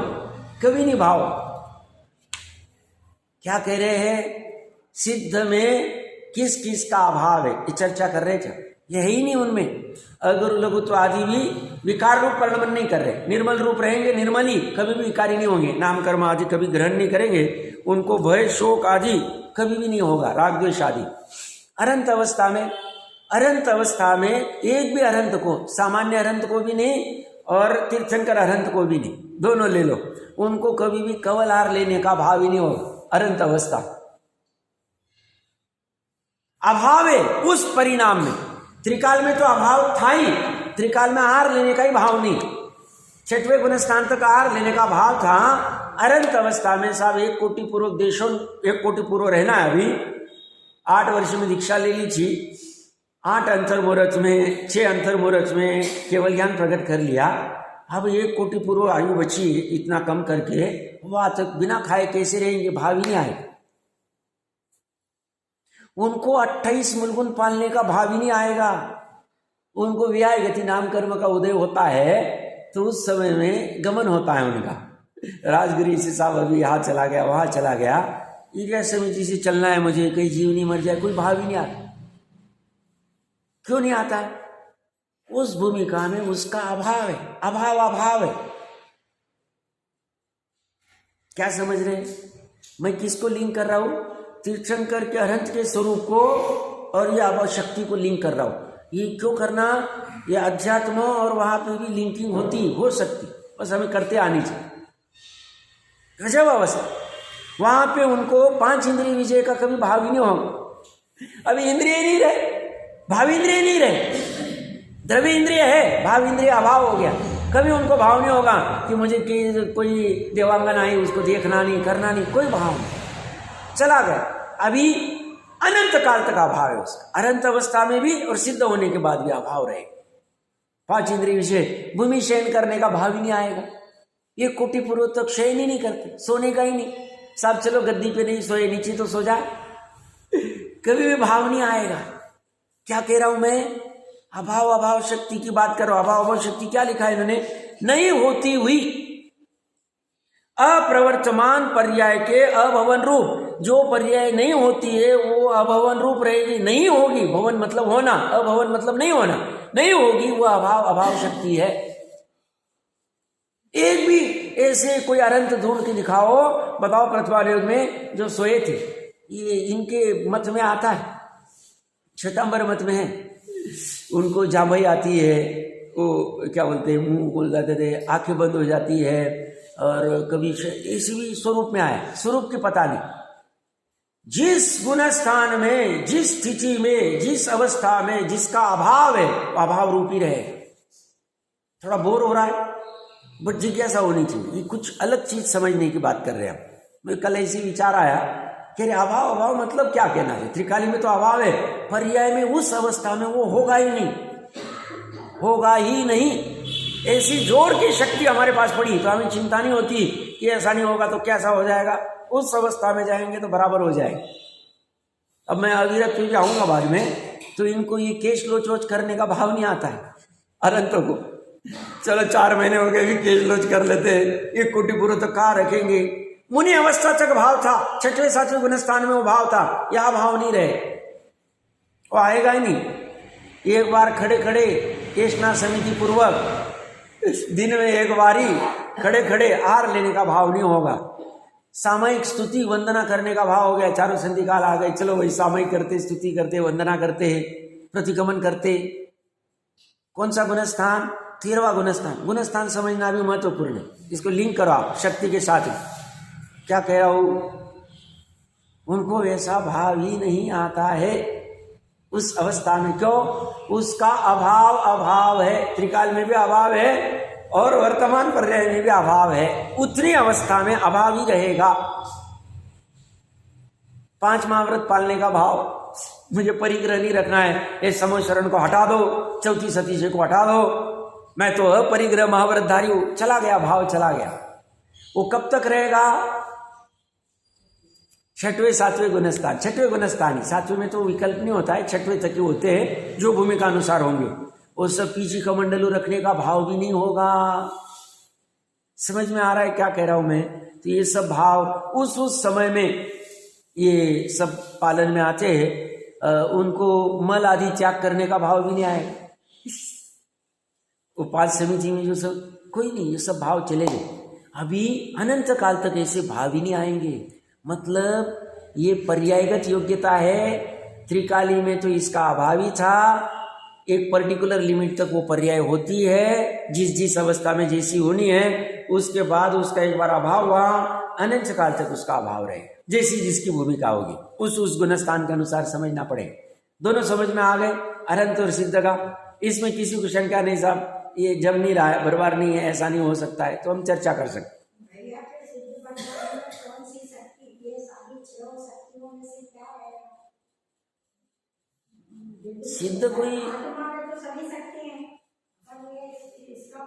कभी नहीं भाव। क्या कह रहे हैं, सिद्ध में किस किस का अभाव है, ये चर्चा कर रहे थे, ये है ही नहीं उनमें। अगुरु लघुत्व आदि भी विकार रूप परिणमन नहीं कर रहे, निर्मल रूप रहेंगे, निर्मली, कभी भी विकारी नहीं होंगे, नाम कर्म आदि कभी ग्रहण नहीं करेंगे, उनको भय शोक आदि कभी भी नहीं होगा, राग द्वेष आदि। अनंत अवस्था में एक भी अनंत को, सामान्य अनंत को भी नहीं और तीर्थंकर अनंत को भी नहीं, दोनों ले लो, उनको कभी भी कवलहार लेने का भाव ही नहीं होगा। अनंत अवस्था अभाव है उस परिणाम में, त्रिकाल में तो अभाव था ही, त्रिकाल में आहार लेने का ही भाव नहीं, 6वें गुण स्थान तक आहार लेने का भाव था। अनंत अवस्था में साहब 1 कोटि पूर्व देशों, 1 कोटि पूर्व रहना है। अभी 8 वर्ष में दीक्षा ले ली थी, 8 अंतर्मुहूर्त में, 6 अंतर्मुहूर्त में केवल ज्ञान प्रकट कर लिया। अब 1 कोटि पूर्व आयु बची, इतना कम करके वह तक बिना खाए कैसे रहेंगे, भाव ही नहीं आएगा उनको। 28 मूलगुण पालने का भाव ही नहीं आएगा उनको। व्याय गति नाम कर्म का उदय होता है तो उस समय में गमन होता है उनका। राजगिरी से साहब अभी यहाँ चला गया, वहां चला गया, ये समिति से चलना है मुझे, कहीं जीव नहीं मर जाए, कोई भाव ही नहीं आता। क्यों नहीं आता है? उस भूमिका में उसका अभाव है, अभाव है। क्या समझ रहे हैं? मैं किसको लिंक कर रहा हूं? तीर्थंकर के अनंत के स्वरूप को और ये अभाव शक्ति को लिंक कर रहा हूं। ये क्यों करना? ये अध्यात्म और वहां पे भी लिंकिंग होती हो सकती, बस हमें करते आनी चाहिए। गजब अवस्था, वहां पे उनको 5 इंद्रिय विजय का कभी भाव ही नहीं होगा। अभी इंद्रिय नहीं रहे, भाव इंद्रिय नहीं रहे, द्रव्य इंद्रिय है, भाव इंद्रिय अभाव हो गया। कभी उनको भाव नहीं होगा कि मुझे कोई देवांगन आई उसको देखना नहीं, करना नहीं, कोई भाव नहीं, चला गया। अभी अनंत काल तक अभाव है उसका, अनंत अवस्था में भी और सिद्ध होने के बाद भी अभाव रहेगा। 5 इंद्रिय विषय, भूमि शयन करने का भाव ही नहीं आएगा। 1 कोटि पूर्व तक शयन ही नहीं करते, सोने का ही नहीं। साहब चलो गद्दी पे नहीं सोए, नीचे तो सो जाए, कभी भी भाव नहीं आएगा। क्या कह रहा हूं मैं? अभाव शक्ति की बात करो। अभाव शक्ति क्या लिखा है इन्होंने? नहीं होती हुई अप्रवर्तमान पर्याय के अभवन रूप। जो पर्याय नहीं होती है वो अभवन रूप रहेगी, नहीं होगी। भवन मतलब होना, अभवन मतलब नहीं होना, नहीं होगी, वो अभाव शक्ति है। एक भी ऐसे कोई अनंत ढूंढ के दिखाओ, बताओ प्रतिभा युग में जो सोए थे। ये इनके मत में आता है, श्वेतांबर मत में है। उनको जांभई आती है, वो क्या बोलते हैं, मुंह खोल जाते थे, आंखें बंद हो जाती है, और कभी इसी भी स्वरूप में आया, स्वरूप की पता नहीं। जिस गुण स्थान में, जिस स्थिति में, जिस अवस्था में जिसका अभाव है, अभाव रूपी रहे। थोड़ा बोर हो रहा है, बट जिज्ञासा होनी चाहिए। ये कुछ अलग चीज समझने की बात कर रहे हैं हम। मैं कल ऐसी विचार आया कि अभाव मतलब क्या कहना है? त्रिकाली में तो अभाव है, पर्याय में उस अवस्था में वो होगा ही नहीं, होगा ही नहीं। ऐसी जोर की शक्ति हमारे पास पड़ी तो हमें चिंता नहीं होती कि ऐसा नहीं होगा तो कैसा हो जाएगा। उस अवस्था में जाएंगे तो बराबर हो जाएगा। अब मैं अविरत भी आऊंगा बाद में, तो इनको ये केश लोच करने का भाव नहीं आता है अनंतों को। चलो 4 महीने हो गए, केश लोच कर लेते हैं, 1 कोटि पूर्व तक कहाँ रखेंगे? मुनि अवस्था तक भाव था, 6वें 7वें गुण स्थान में वो भाव था, यह भाव नहीं रहे, वो आएगा ही नहीं। एक बार खड़े खड़े केशना समिति पूर्वक दिन में एक बारी खड़े खड़े आहार लेने का भाव नहीं होगा। सामयिक स्तुति वंदना करने का भाव हो गया, चारों संधि काल आ गए, चलो वही सामयिक करते, स्तुति करते, वंदना करते, प्रतिगमन करते। कौन सा गुणस्थान? 13वां गुणस्थान। गुणस्थान समझना भी महत्वपूर्ण है, इसको लिंक करो आप शक्ति के साथ। क्या कह रहा हूं? उनको ऐसा भाव ही नहीं आता है उस अवस्था में। क्यों? उसका अभाव है, त्रिकाल में भी अभाव है और वर्तमान पर्याय में भी अभाव है। उतनी अवस्था में अभाव ही रहेगा। 5 महाव्रत पालने का भाव, मुझे परिग्रह नहीं रखना है, ये समोशरण को हटा दो, चौथी सतीशे को हटा दो, मैं तो अपरिग्रह महाव्रतधारी हूं, चला गया, भाव चला गया। वो कब तक रहेगा? 6वें 7वें गुणस्थान। 6वें गुणस्थान, 7वें में तो विकल्प नहीं होता है, 6वें तक ही होते हैं जो भूमिका अनुसार होंगे। वो सब पीछे कमंडलू रखने का भाव भी नहीं होगा। समझ में आ रहा है क्या कह रहा हूं मैं? तो ये सब भाव उस समय में ये सब पालन में आते हैं। उनको मल आदि त्याग करने का भाव भी नहीं आएगा। उपास समिति में जो सब कोई नहीं, ये सब भाव चले गए। अभी अनंत काल तक ऐसे भाव ही नहीं आएंगे। मतलब ये पर्यायगत योग्यता है। त्रिकाली में तो इसका अभाव ही था, एक पर्टिकुलर लिमिट तक वो पर्याय होती है, जिस अवस्था में जैसी होनी है, उसके बाद उसका एक बार अभाव हुआ, अनंत काल तक उसका अभाव रहे, जैसी जिसकी भूमिका होगी उस गुणस्थान के अनुसार समझना पड़ेगा। दोनों समझ में आ गए, अनंत और सिद्ध का। इसमें किसी को शंका नहीं साहब, ये जब नहीं रहा है, बरबार नहीं है, ऐसा नहीं हो सकता है, तो हम चर्चा कर सकते। सिद्ध कोई तो सभी शक्ति हैं, और ये इसका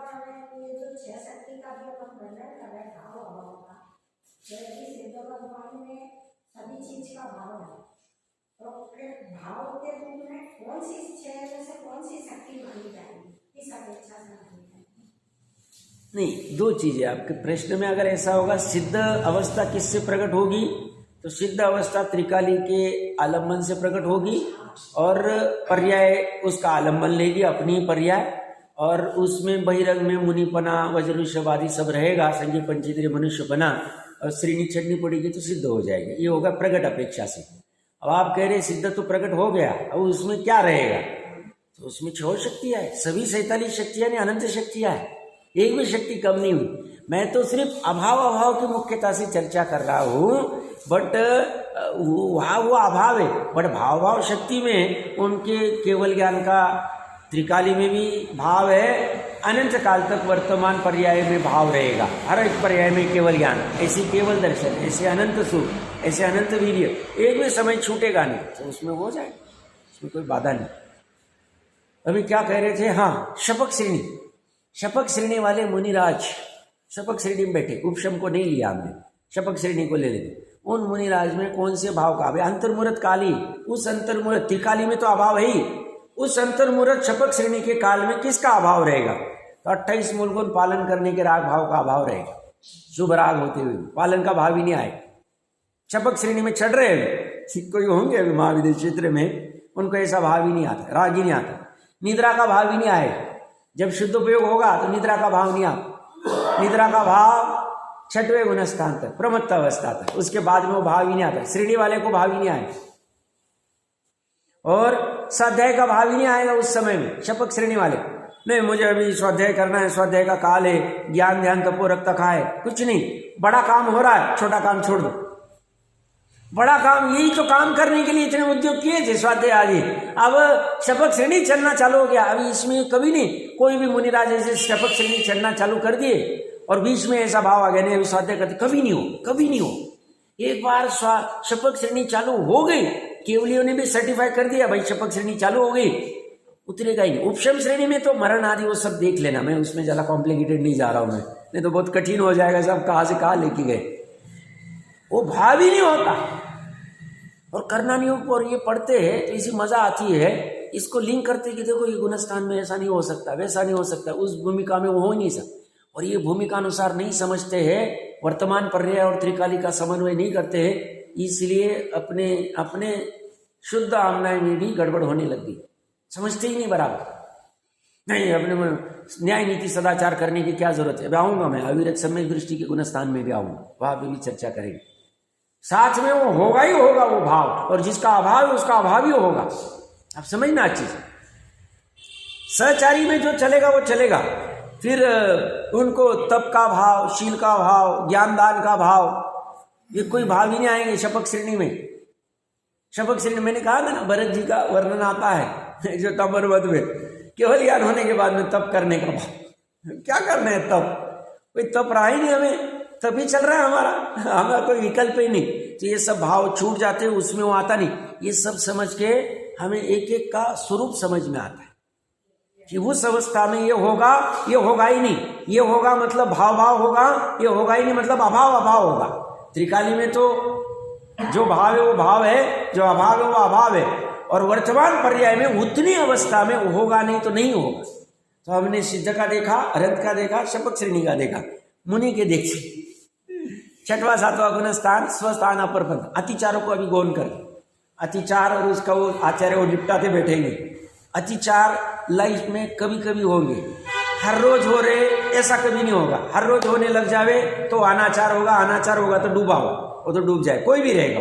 जो 6 शक्ति का भी अपन वर्णन कर रहे हैं, भाव अभाव का, जैसे सिद्ध भगवान में सभी चीज का भाव है, तो फिर भाव के रूप में कौन सी 6 में से कौन सी शक्ति मानी जाएगी, इस अपेक्षा से मानी जाएगी? नहीं, 2 चीजें आपके प्रश्न में। अगर ऐसा होगा सिद्ध अवस्था किससे प्रकट होगी, तो सिद्ध अवस्था त्रिकाली के आलम्बन से प्रकट होगी और पर्याय उसका आलम्बन लेगी, अपनी पर्याय, और उसमें बहिरंग में मुनिपना, वज्रऋषभ सब रहेगा, संजय पंचेंद्रिय मनुष्य बना, और श्रेणी छड़नी पड़ेगी तो सिद्ध हो जाएगी। ये होगा प्रकट अपेक्षा से। अब आप कह रहे सिद्ध तो प्रकट हो गया, अब उसमें क्या रहेगा? तो उसमें 6 शक्तियां है, सभी 47 शक्तियां नहीं, अनंत शक्तियां है, एक भी शक्ति कम नहीं हुई। मैं तो सिर्फ अभाव की मुख्यता से चर्चा कर रहा हूं, बट वहाँ वो अभाव है, बट भाव शक्ति में उनके केवल ज्ञान का त्रिकाली में भी भाव है, अनंत काल तक वर्तमान पर्याय में भाव रहेगा। हर एक पर्याय में केवल ज्ञान, ऐसी केवल दर्शन, ऐसे अनंत सुख, ऐसे अनंत वीर्य, एक भी समय छूटेगा नहीं, तो उसमें हो जाएगा, उसमें कोई बाधा नहीं। अभी क्या कह रहे थे? हाँ, शपक श्रेणी, शपक श्रेणी वाले मुनिराज शपक श्रेणी में बैठे, उपशम को नहीं लिया हमने, शपक श्रेणी को ले लेते। उन मुनिराज में कौन से भाव का अभाव? अंतर्मुहूर्त काली, उस अंतर्मुहूर्त त्रिकाली में तो अभाव है ही, उस अंतर्मुहूर्त शपक श्रेणी के काल में किसका अभाव रहेगा? तो 28 मूल गुण पालन करने के राग भाव का अभाव रहेगा। शुभ राग होते हुए पालन का भाव ही नहीं आए। शपक श्रेणी में चढ़ रहे हैं कोई होंगे अभी महाविद्य क्षेत्र में, उनको ऐसा भाव ही नहीं आता, राग ही नहीं आता, निद्रा का भाव ही नहीं आए। जब शुद्ध उपयोग होगा तो निद्रा का भाव नहीं आता। निद्रा का भाव 6वें गुणस्थान तक, प्रमत्त अवस्था तक, उसके बाद में वो भाव ही नहीं आता। श्रेणी वाले को भाव ही नहीं आए, और स्वाध्याय का भाव ही नहीं आएगा उस समय में। शपक श्रेणी वाले नहीं, मुझे अभी स्वाध्याय करना है, स्वाध्याय का काल है, ज्ञान ध्यान तपो रक्त खाए, कुछ नहीं, बड़ा काम हो रहा है, छोटा काम छोड़ दो। बड़ा काम, यही तो काम करने के लिए इतने उद्योग किए थे स्वाध्याय आदि। अब शपक श्रेणी चलना चालू हो गया। अभी इसमें कभी नहीं कोई भी मुनिराज ऐसे शपक श्रेणी चलना चालू कर दिए और बीच में ऐसा भाव आ गया नहीं अभी स्वाध्याय करते, कभी नहीं हो, कभी नहीं हो। एक बार शपक श्रेणी चालू हो गई, केवलियों ने भी सर्टिफाई कर दिया भाई शपक श्रेणी चालू हो गई, उतरेगा ही। उपशम श्रेणी में तो मरण आदि वो सब देख लेना, मैं उसमें ज्यादा कॉम्प्लिकेटेड नहीं जा रहा हूं मैं, नहीं तो बहुत कठिन हो जाएगा, सब कहां से कहां लेके गए, वो भाव ही नहीं होता और करना नहीं हो। और ये पढ़ते हैं तो इसी मजा आती है, इसको लिंक करते कि देखो ये गुणस्थान में ऐसा नहीं हो सकता, वैसा नहीं हो सकता, उस भूमिका में वो हो ही नहीं सकता। और ये भूमिका अनुसार नहीं समझते हैं, वर्तमान पर्याय और त्रिकाली का समन्वय नहीं करते हैं, इसलिए अपने अपने शुद्ध आमनाय में भी गड़बड़ होने लग गई, समझते ही नहीं बराबर। नहीं, अपने न्याय नीति सदाचार करने की क्या जरूरत है। अब आऊंगा मैं अविरत सम्यक दृष्टि के गुणस्थान में भी आऊंगा, वहां पे भी चर्चा करेंगे। साथ में वो होगा ही होगा वो भाव, और जिसका अभाव है उसका अभाव ही होगा। आप समझना अच्छी से, सहचारी में जो चलेगा वो चलेगा। फिर उनको तप का भाव, शील का भाव, ज्ञान दान का भाव, ये कोई भाव ही नहीं आएंगे शपथ श्रेणी में। शपथ श्रेणी मैंने कहा था ना, भरत जी का वर्णन आता है जो तपोवन में, केवल ज्ञान होने के बाद में तप करने का भाव। क्या करना है तप, कोई तप रहा ही नहीं, हमें तब ही चल रहा है हमारा, हमारा कोई विकल्प ही नहीं। तो ये सब भाव छूट जाते हैं, उसमें वो आता नहीं। ये सब समझ के हमें एक एक का स्वरूप समझ में आता है कि उस अवस्था में ये होगा ही नहीं, ये होगा मतलब भाव भाव होगा, ये होगा ही नहीं मतलब अभाव अभाव होगा। त्रिकाली में तो जो भाव है वो भाव है, जो अभाव है वो अभाव है, और वर्तमान पर्याय में उतनी अवस्था में होगा नहीं तो नहीं होगा। तो हमने सिद्ध का देखा, अरंत का देखा, शपथ श्रेणी का देखा, मुनि के देखे। छठवां सातवां गुण स्थान, स्वस्थान अपर पंथ, अतिचारों को अभी गौन कर। अतिचार और उसका वो आचार्य वो निपटाते बैठेंगे। अतिचार लाइफ में कभी कभी होंगे, हर रोज हो रहे ऐसा कभी नहीं होगा। हर रोज होने लग जावे तो अनाचार होगा, अनाचार होगा तो डूबा हो, वो तो डूब जाए, कोई भी रहेगा,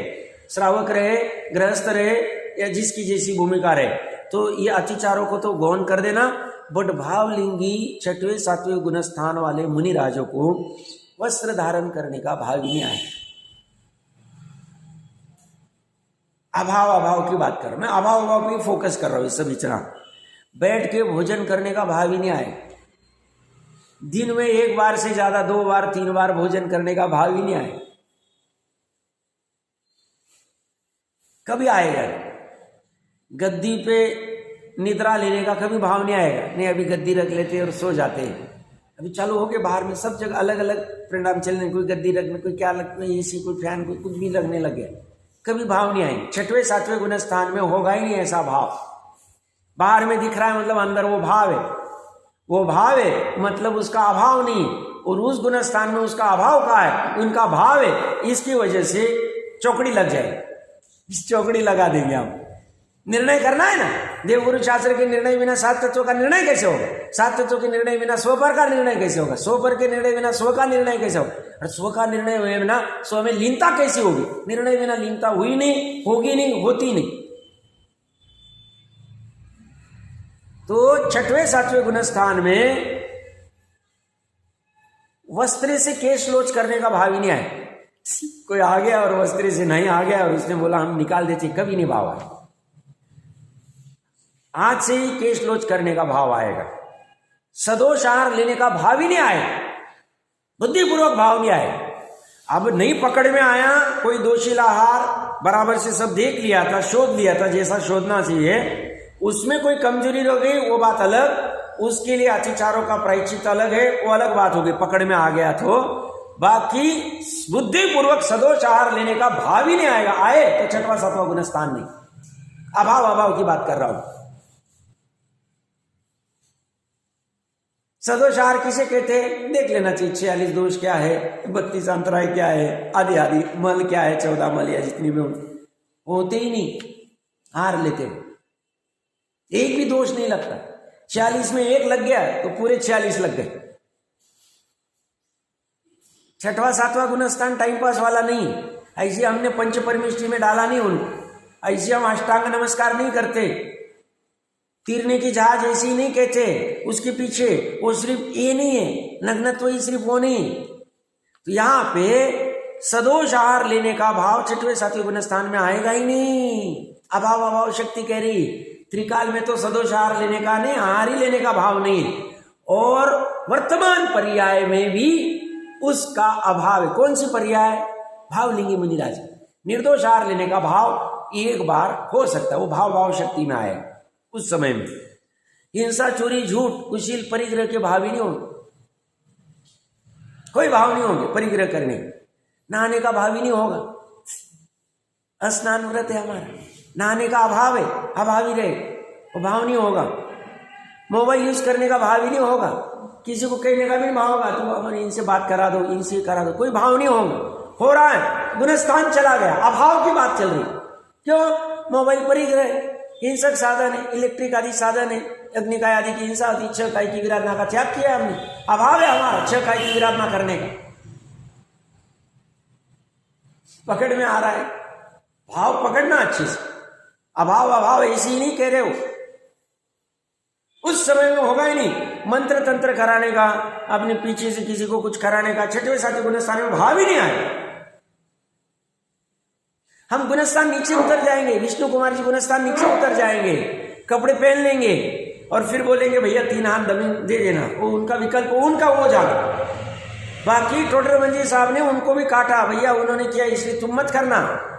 श्रावक रहे, गृहस्थ रहे, या जिसकी जैसी भूमिका रहे। तो ये अतिचारों को तो गौन कर देना। बट भावलिंगी छठवें सातवें गुणस्थान वाले मुनि राजों को वस्त्र धारण करने का भाव ही नहीं आया। अभाव अभाव की बात कर रहा हूं मैं, अभाव अभाव पे फोकस कर रहा हूं। इस सब इतना बैठ के भोजन करने का भाव ही नहीं आया। दिन में एक बार से ज्यादा 2 बार 3 बार भोजन करने का भाव ही नहीं आया। कभी आएगा गद्दी पे निद्रा लेने का कभी भाव नहीं आएगा। नहीं, अभी गद्दी रख लेते और सो जाते हैं। अभी चालू हो के बाहर में सब जगह अलग अलग परिणाम चलने, कोई गद्दी रखने, कोई क्या लगने, एसी, कोई फैन, कोई कुछ भी लगने लग गया, कभी भाव नहीं आएंगे। छठवें सातवें गुण स्थान में होगा ही नहीं ऐसा भाव। बाहर में दिख रहा है मतलब अंदर वो भाव है, वो भाव है मतलब उसका अभाव नहीं। और उस गुण स्थान में उसका अभाव का है, उनका भाव है। इसकी वजह से चौकड़ी लग जाएगी। इस चौकड़ी लगा देंगे हम। निर्णय करना है ना, देवगुरु शास्त्र के निर्णय बिना 7 तत्वों का निर्णय कैसे होगा? 7 तत्वों के निर्णय बिना स्वपर का निर्णय कैसे होगा? स्वपर के निर्णय बिना स्व का निर्णय कैसे होगा? और स्व का निर्णय हुए बिना स्व में लीनता कैसी होगी? निर्णय बिना लीनता हुई नहीं, होगी नहीं, होती नहीं। तो छठवें सातवें गुण स्थान में वस्त्र से केश लोच करने का भाव ही नहीं आया। कोई आ गया और वस्त्र से नहीं आ गया और उसने बोला हम निकाल देते, कभी नहीं भाव आया। हाथ से ही केश लोच करने का भाव आएगा। सदोष आहार लेने का भाव ही नहीं आएगा, बुद्धिपूर्वक भाव नहीं आएगा। अब नई पकड़ में आया कोई दोषीला आहार, बराबर से सब देख लिया था, शोध लिया था जैसा शोधना चाहिए, उसमें कोई कमजोरी रह गई वो बात अलग, उसके लिए अतिचारों का प्रायश्चित अलग है, वो अलग बात होगी। पकड़ में आ गया तो बाकी बुद्धिपूर्वक सदोष आहार लेने का भाव ही नहीं आएगा। आए तो छठवां सातवां गुण स्थान नहीं, अभाव अभाव की बात कर रहा हूं। सदोष आहार किसे कहते हैं देख लेना चाहिए। 46 दोष क्या है, 32 अंतराय क्या है, आदि आदि मल क्या है, 14 मल या जितनी भी होते ही नहीं, आहार लेते एक भी दोष नहीं लगता। 46 में एक लग गया तो पूरे 46 लग गए। छठवां सातवां गुण स्थान टाइम पास वाला नहीं। ऐसे हमने पंच परमेष्टि में डाला नहीं उनको, ऐसे हम अष्टांग नमस्कार नहीं करते, तीरने की जहाज ऐसी नहीं कहते, उसके पीछे वो सिर्फ ये नहीं है, नग्नत्व ही सिर्फ वो नहीं। तो यहाँ पे सदोष आहार लेने का भाव छठवें सातवें गुण स्थान में आएगा ही नहीं। अभाव अभाव शक्ति कह रही, त्रिकाल में तो सदोष आहार लेने का नहीं, आहार ही लेने का भाव नहीं। और वर्तमान पर्याय में भी उसका अभाव है। कौन सी पर्याय? भावलिंगी मुनिराज। निर्दोष आहार लेने का भाव एक बार हो सकता है, वो भाव भाव शक्ति में आए उस समय में। हिंसा, चोरी, झूठ, कुशील, परिग्रह के भाव ही नहीं होंगे, कोई भाव नहीं होंगे। परिग्रह करने, नहाने का भाव ही नहीं होगा। स्नान व्रत है हमारा, नहाने का अभाव है, अभाव ही रहे, वो भाव नहीं होगा। मोबाइल यूज करने का भाव ही नहीं होगा, किसी को कहने का भी भाव होगा तो हमारे इनसे बात करा दो, इनसे करा दो, कोई भाव नहीं होगा। हो रहा है, गुणस्थान चला गया, अभाव की बात चल रही। क्यों? मोबाइल परिग्रह, हिंसक साधन है, इलेक्ट्रिक आदि साधन है, अग्निकाय आदि की हिंसा होती, 6 काय की विराधना का त्याग किया हमने, अभाव है हमारा 6 काय की विराधना करने का। पकड़ में आ रहा है, भाव पकड़ना अच्छे से, अभाव अभाव ऐसे ही नहीं कह रहे हो, उस समय में होगा ही नहीं। मंत्र तंत्र कराने का, अपने पीछे से किसी को कुछ कराने का, 6वें 7वें गुणस्थान में भाव ही नहीं आए। हम गुणस्थान नीचे उतर जाएंगे, विष्णु कुमार जी गुणस्थान नीचे उतर जाएंगे, कपड़े पहन लेंगे और फिर बोलेंगे भैया 3 हाथ जमीन दे देना, वो उनका विकल्प, उनका वो जाना। बाकी टोडरमल जी साहब ने उनको भी काटा, भैया उन्होंने किया इसलिए तुम मत करना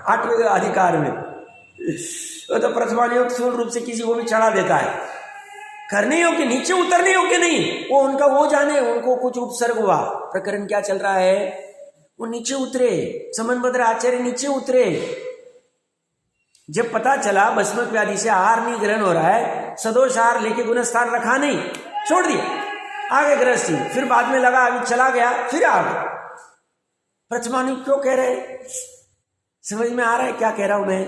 8वें अधिकार में। वो तो प्रथमानियोग स्थूल रूप से किसी को भी चढ़ा देता है, करने योग्य, नीचे उतरने योग्य नहीं, वो उनका वो जाने, उनको कुछ उपसर्ग हुआ। प्रकरण क्या चल रहा है, वो नीचे उतरे, समनभद्र आचार्य नीचे उतरे। जब पता चला भस्म व्याधि से आहार नहीं ग्रहण हो रहा है, सदोष आहार लेके गुणस्थान रखा नहीं, छोड़ दिया, आगे गृहस्थी, फिर बाद में लगा अभी चला गया, फिर आ गया। प्रथमानियोग क्यों कह रहे, समझ में आ रहा है क्या कह रहा हूं मैं?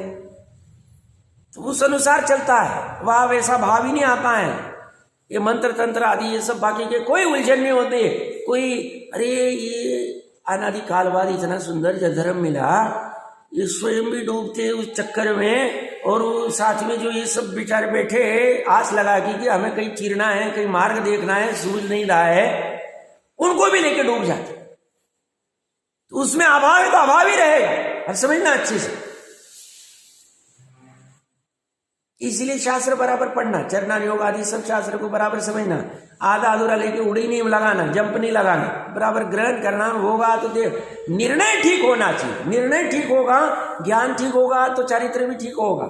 तो उस अनुसार चलता है, वहां वैसा भाव ही नहीं आता है। ये मंत्र तंत्र आदि ये सब बाकी के कोई उलझन नहीं होते, कोई अरे ये अनादि काल बाद इतना सुंदर जो धर्म मिला, ये स्वयं भी डूबते उस चक्कर में, और साथ में जो ये सब बेचारे बैठे आस लगा कि हमें कहीं चीरना है, कहीं मार्ग देखना है, सूझ नहीं रहा है, उनको भी लेके डूब जाते। तो उसमें अभाव है तो अभाव ही रहेगा, अब समझना अच्छे से। इसलिए शास्त्र बराबर पढ़ना, चरणान योग आदि सब शास्त्र को बराबर समझना, आधा अधूरा लेके उड़ी नहीं लगाना, जंप नहीं लगाना, बराबर ग्रहण करना होगा तो निर्णय ठीक होना चाहिए। निर्णय ठीक होगा, ज्ञान ठीक होगा तो चारित्र भी ठीक होगा,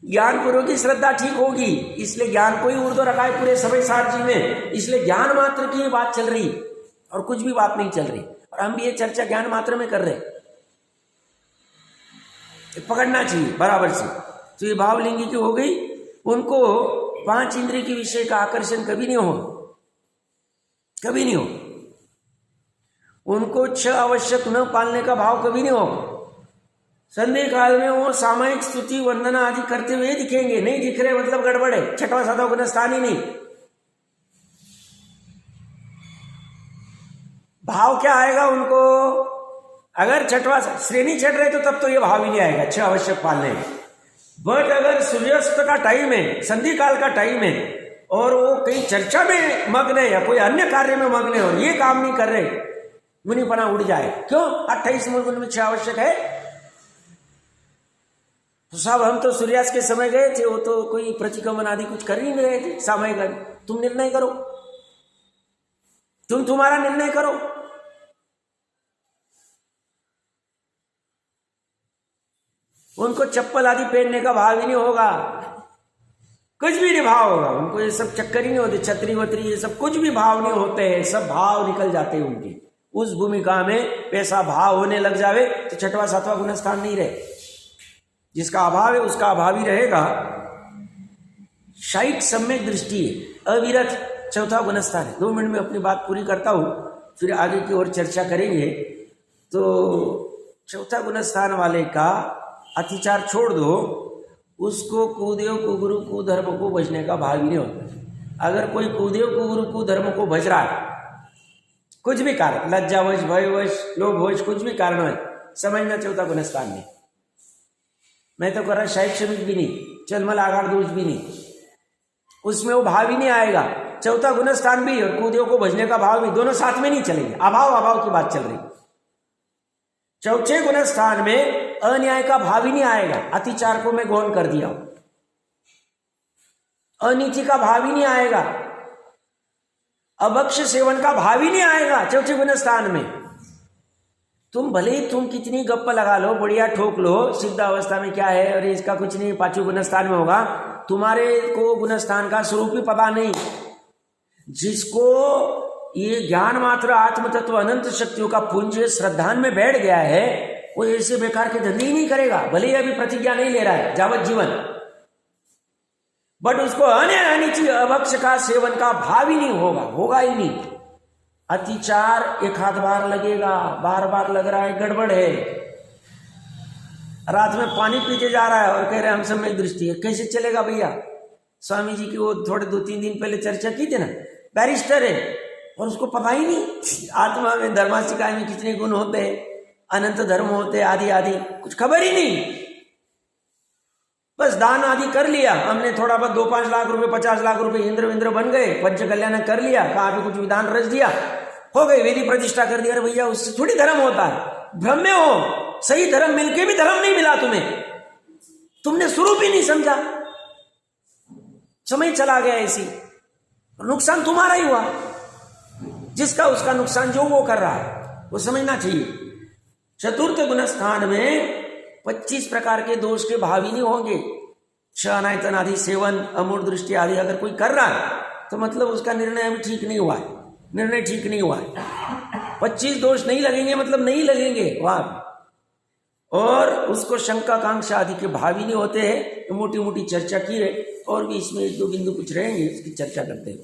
ज्ञान पूर्व की श्रद्धा ठीक होगी, इसलिए ज्ञान को ही ऊर्ध्व रखा है पूरे सभी सार जी में, इसलिए ज्ञान मात्र की बात चल रही और कुछ भी बात नहीं चल रही, और हम भी ये चर्चा ज्ञान मात्र में कर रहे, पकड़ना चाहिए बराबर से। तो ये भावलिंगी की हो गई, उनको 5 इंद्रिय के विषय का आकर्षण कभी नहीं हो, कभी नहीं हो, उनको 6 आवश्यक न पालने का भाव कभी नहीं हो। संध्या काल में वो सामायिक स्तुति वंदना आदि करते हुए दिखेंगे, नहीं दिख रहे मतलब गड़बड़ है, 6वां 7वां गुणस्थान ही नहीं। भाव क्या आएगा उनको, अगर 6वां श्रेणी चढ़ रहे तो तब तो ये भाव ही नहीं आएगा 6 आवश्यक पालने में। बट अगर सूर्यास्त का टाइम है, संधि काल का टाइम है, और वो कहीं चर्चा में मग्न है या कोई अन्य कार्य में मग्न है और ये काम नहीं कर रहे, मुनिपना उड़ जाए। क्यों? 28 गुण में 6 आवश्यक है। तो साहब हम तो सूर्यास्त के समय गए थे, वो तो कोई प्रतिक्रमण आदि कुछ कर ही नहीं रहे थे सामयिक। तुम निर्णय करो, तुम तुम्हारा निर्णय करो। उनको चप्पल आदि पहनने का भाव ही नहीं होगा, कुछ भी नहीं भाव होगा उनको, ये सब चक्कर ही नहीं होते, छतरी वतरी ये सब कुछ भी भाव नहीं होते हैं, सब भाव निकल जाते हैं उनके। उस भूमिका में पैसा भाव होने लग जावे तो 6वां 7वां गुणस्थान नहीं रहे, जिसका अभाव है उसका अभाव ही रहेगा। शाइट सम्यक दृष्टि अविरत 4था गुणस्थान है। 2 मिनट में अपनी बात पूरी करता हूं, फिर आगे की ओर चर्चा करेंगे। तो 4था गुणस्थान वाले का अतिचार छोड़ दो, उसको कुदेव कुगुरु कुधर्म को भजने का भाव ही नहीं होता। अगर कोई कुदेव कुगुरु कुधर्म को भज रहा है, कुछ भी कारण, लज्जावश, भयवश, लोभवश, कुछ भी कारण है, समझना 4था गुणस्थान में। मैं तो कर रहा शैक्षणिक भी नहीं, चलमल आगाड़ दोष भी नहीं, उसमें वो भाव ही नहीं आएगा। 4था गुणस्थान भी और कुदेव को भजने का भाव भी, दोनों साथ में नहीं चलेंगे, अभाव अभाव की बात चल रही। 4थे गुणस्थान में अन्याय का भाव ही नहीं आएगा, अतिचार को मैं गौण कर दिया, अनीति का भाव ही नहीं आएगा, अभक्ष सेवन का भाव ही नहीं आएगा 4थे गुणस्थान में। तुम भले ही तुम कितनी गप्पा लगा लो, बढ़िया ठोक लो, सिद्ध अवस्था में क्या है और इसका कुछ नहीं 5वें गुणस्थान में होगा, तुम्हारे को गुणस्थान का स्वरूप ही पता नहीं। जिसको ये ज्ञान मात्र आत्म तत्व अनंत शक्तियों का पुंज श्रद्धान में बैठ गया है, वो ऐसे बेकार के धंधे ही नहीं करेगा, भले ही अभी प्रतिज्ञा नहीं ले रहा है जावत जीवन, बट उसको अनिचि अभक्ष का सेवन का भाव ही नहीं होगा, होगा ही नहीं। अतिचार 1 आध बार लगेगा, बार बार लग रहा है गड़बड़ है। रात में पानी पीते जा रहा है और कह रहे हम सब में दृष्टि है, कैसे चलेगा भैया? स्वामी जी की वो थोड़े 2-3 दिन पहले चर्चा की थी ना, बैरिस्टर है और उसको पता ही नहीं आत्मा में धर्मासिकाय में कितने गुण होते हैं, अनंत धर्म होते हैं, आदि आदि कुछ खबर ही नहीं। बस दान आदि कर लिया हमने, थोड़ा बहुत 2-5 लाख रुपए 50 लाख रुपए इंद्र बन गए, पंच कल्याण कर लिया, कहाँ पे कुछ विधान रच दिया, हो गई, वेदी प्रतिष्ठा कर दिया। अरे भैया उससे थोड़ी धर्म होता है, भ्रम में हो। सही धर्म मिलके भी धर्म नहीं मिला तुम्हें, तुमने स्वरूप ही नहीं समझा, समय चला गया ऐसी, नुकसान तुम्हारा ही हुआ। जिसका उसका नुकसान जो वो कर रहा है वो समझना चाहिए। चतुर्थ गुणस्थान में 25 प्रकार के दोष के भावी नहीं होंगे। अनायतन आदि, सेवन, अमूढ़ दृष्टि आदि अगर कोई कर रहा है तो मतलब उसका निर्णय अभी ठीक नहीं हुआ है, निर्णय ठीक नहीं हुआ है। 25 दोष नहीं लगेंगे मतलब नहीं लगेंगे वहां, और उसको शंका कांक्षा आदि के भावी नहीं होते हैं। तो मोटी मोटी चर्चा की है, और भी इसमें 1-2 बिंदु कुछ रहेंगे, उसकी चर्चा करते हैं।